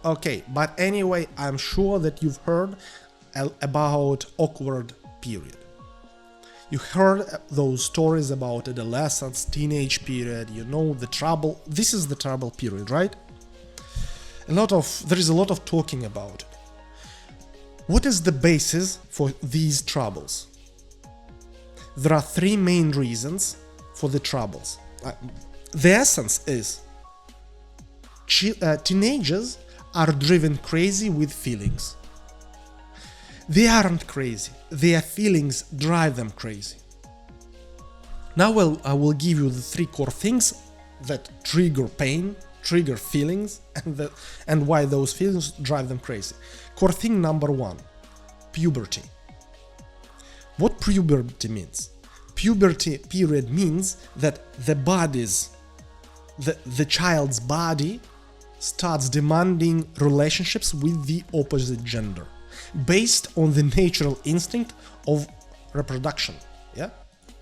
Okay, but anyway, I'm sure that you've heard about awkward period. You heard those stories about adolescence, teenage period, you know, the trouble. This is the trouble period, right? There is a lot of talking about it. What is the basis for these troubles? There are three main reasons for the troubles. The essence is teenagers are driven crazy with feelings. They aren't crazy, their feelings drive them crazy. Now I will give you the three core things that trigger pain, trigger feelings, and why those feelings drive them crazy. Core thing number one, puberty. What puberty means? Puberty period means that the child's body starts demanding relationships with the opposite gender based on the natural instinct of reproduction,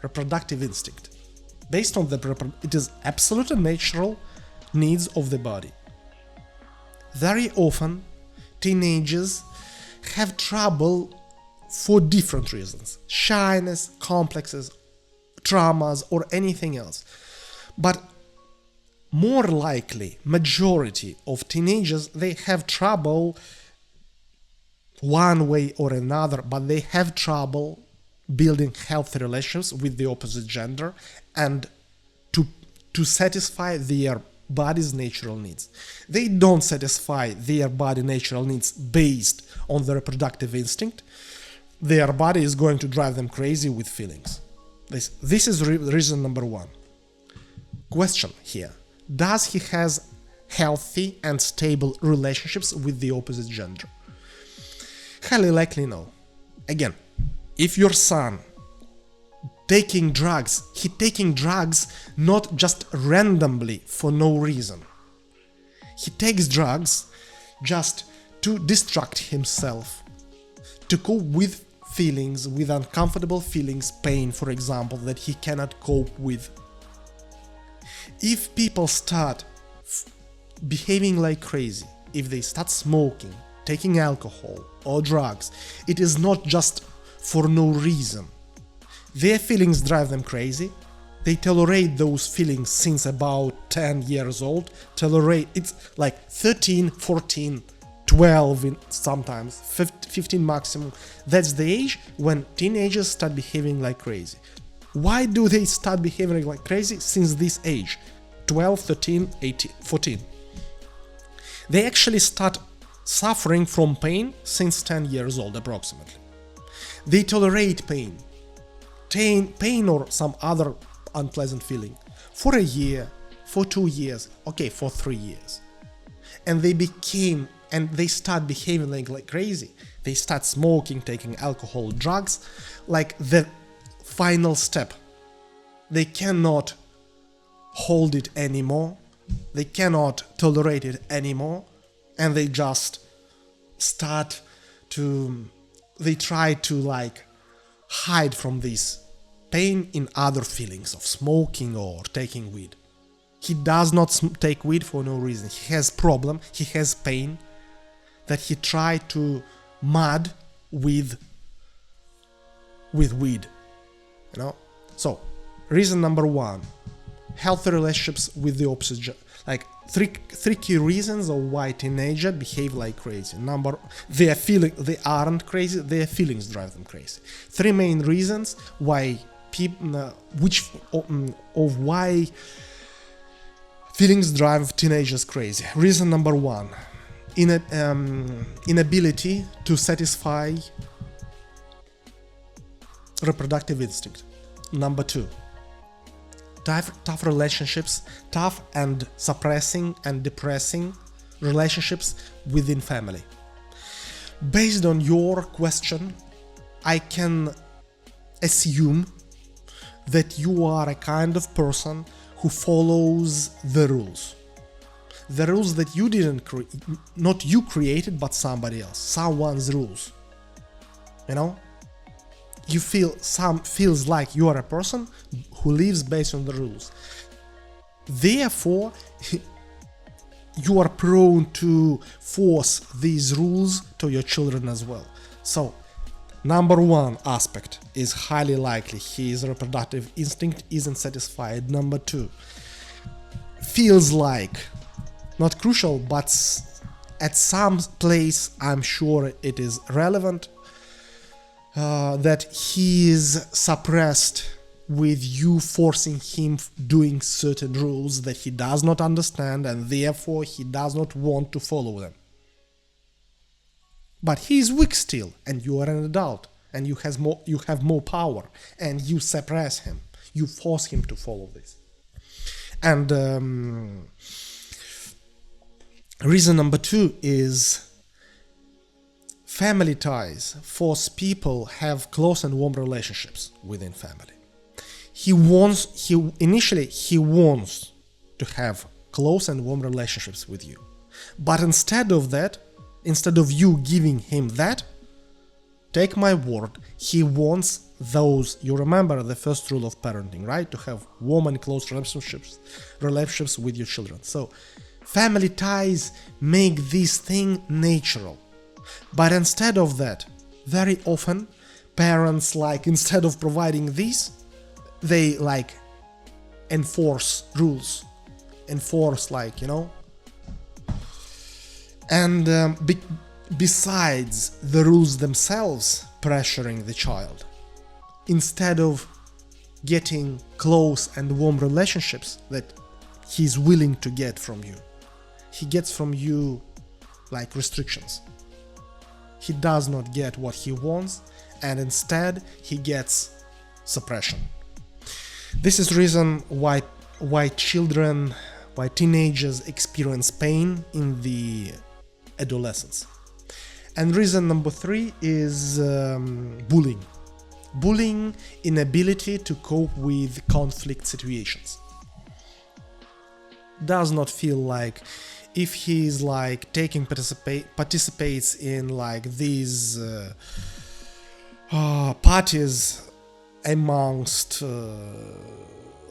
reproductive instinct. Based on it is absolutely natural needs of the body. Very often, teenagers have trouble for different reasons: shyness, complexes, traumas, or anything else. But more likely, majority of teenagers, they have trouble one way or another, but they have trouble building healthy relationships with the opposite gender and to satisfy their body's natural needs. They don't satisfy their body natural needs based on the reproductive instinct. Their body is going to drive them crazy with feelings. This is reason number one. Question here: does he has healthy and stable relationships with the opposite gender? Highly likely no. Again, if your son taking drugs, he taking drugs not just randomly for no reason. He takes drugs just to distract himself, to cope with feelings, with uncomfortable feelings, pain, for example, that he cannot cope with. If people start behaving like crazy, if they start smoking, taking alcohol or drugs, it is not just for no reason. Their feelings drive them crazy. They tolerate those feelings since about 10 years old. It's like 13, 14, 12 sometimes, 15 maximum. That's the age when teenagers start behaving like crazy. Why do they start behaving like crazy since this age? 12, 13, 18, 14. They actually start suffering from pain since 10 years old approximately. They tolerate pain or some other unpleasant feeling for a year, for 2 years, okay, for 3 years. And they start behaving like crazy. They start smoking, taking alcohol, drugs, like the final step. They cannot hold it anymore. They cannot tolerate it anymore. And they just they try to hide from this pain in other feelings of smoking or taking weed. He does not take weed for no reason. He has problem, he has pain that he tried to mud with weed, So, reason number one, healthy relationships with the opposite gender. Three key reasons of why teenagers behave like crazy. They aren't crazy, their feelings drive them crazy. Three main reasons why why feelings drive teenagers crazy. Reason number one, inability to satisfy reproductive instinct. Number two, tough relationships, tough and suppressing and depressing relationships within family. Based on your question, I can assume that you are a kind of person who follows the rules. The rules that you didn't create, not you created, but somebody else, someone's rules. You feels like you are a person who lives based on the rules. Therefore, you are prone to force these rules to your children as well. So, number one aspect is highly likely his reproductive instinct isn't satisfied. Number two, feels like, not crucial, but at some place I'm sure it is relevant, that he is suppressed with you forcing him doing certain rules that he does not understand, and therefore he does not want to follow them. But he is weak still, and you are an adult, and you have more power, and you suppress him, you force him to follow this. And reason number two is family ties force people have close and warm relationships within family. Initially he wants to have close and warm relationships with you. But instead of you giving him that, take my word, he wants those. You remember the first rule of parenting, right? To have warm and close relationships with your children. So family ties make this thing natural. But instead of that, very often parents, like, instead of providing this, they like enforce rules, and besides the rules themselves pressuring the child, instead of getting close and warm relationships that he's willing to get from you, he gets from you like restrictions. He does not get what he wants, and instead he gets suppression. This is the reason why teenagers experience pain in the adolescence. And reason number three is bullying. Bullying, inability to cope with conflict situations. Does not feel like, if he's like participates in like these parties amongst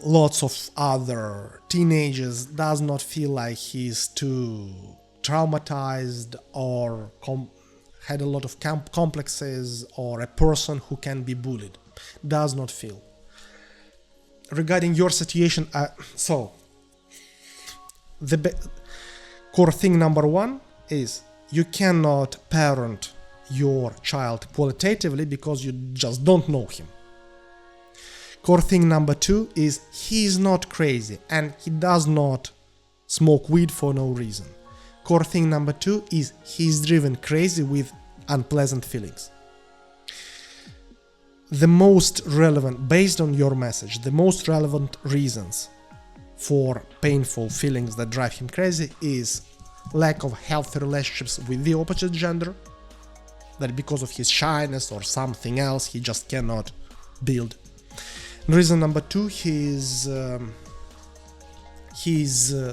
lots of other teenagers, does not feel like he's too traumatized or had a lot of complexes, or a person who can be bullied. Does not feel. Regarding your situation, core thing number one is you cannot parent your child qualitatively because you just don't know him. Core thing number two is he is not crazy and he does not smoke weed for no reason. Core thing number two is he is driven crazy with unpleasant feelings. The most relevant, based on your message, the most relevant reasons for painful feelings that drive him crazy is lack of healthy relationships with the opposite gender, that because of his shyness or something else he just cannot build. Reason number two, he's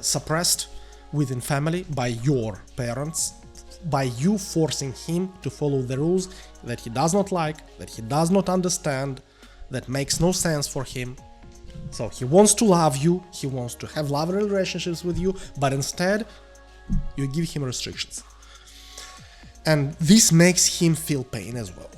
suppressed within family by your parents, by you forcing him to follow the rules that he does not like, that he does not understand, that makes no sense for him. So he wants to love you, he wants to have loving relationships with you, but instead you give him restrictions. And this makes him feel pain as well.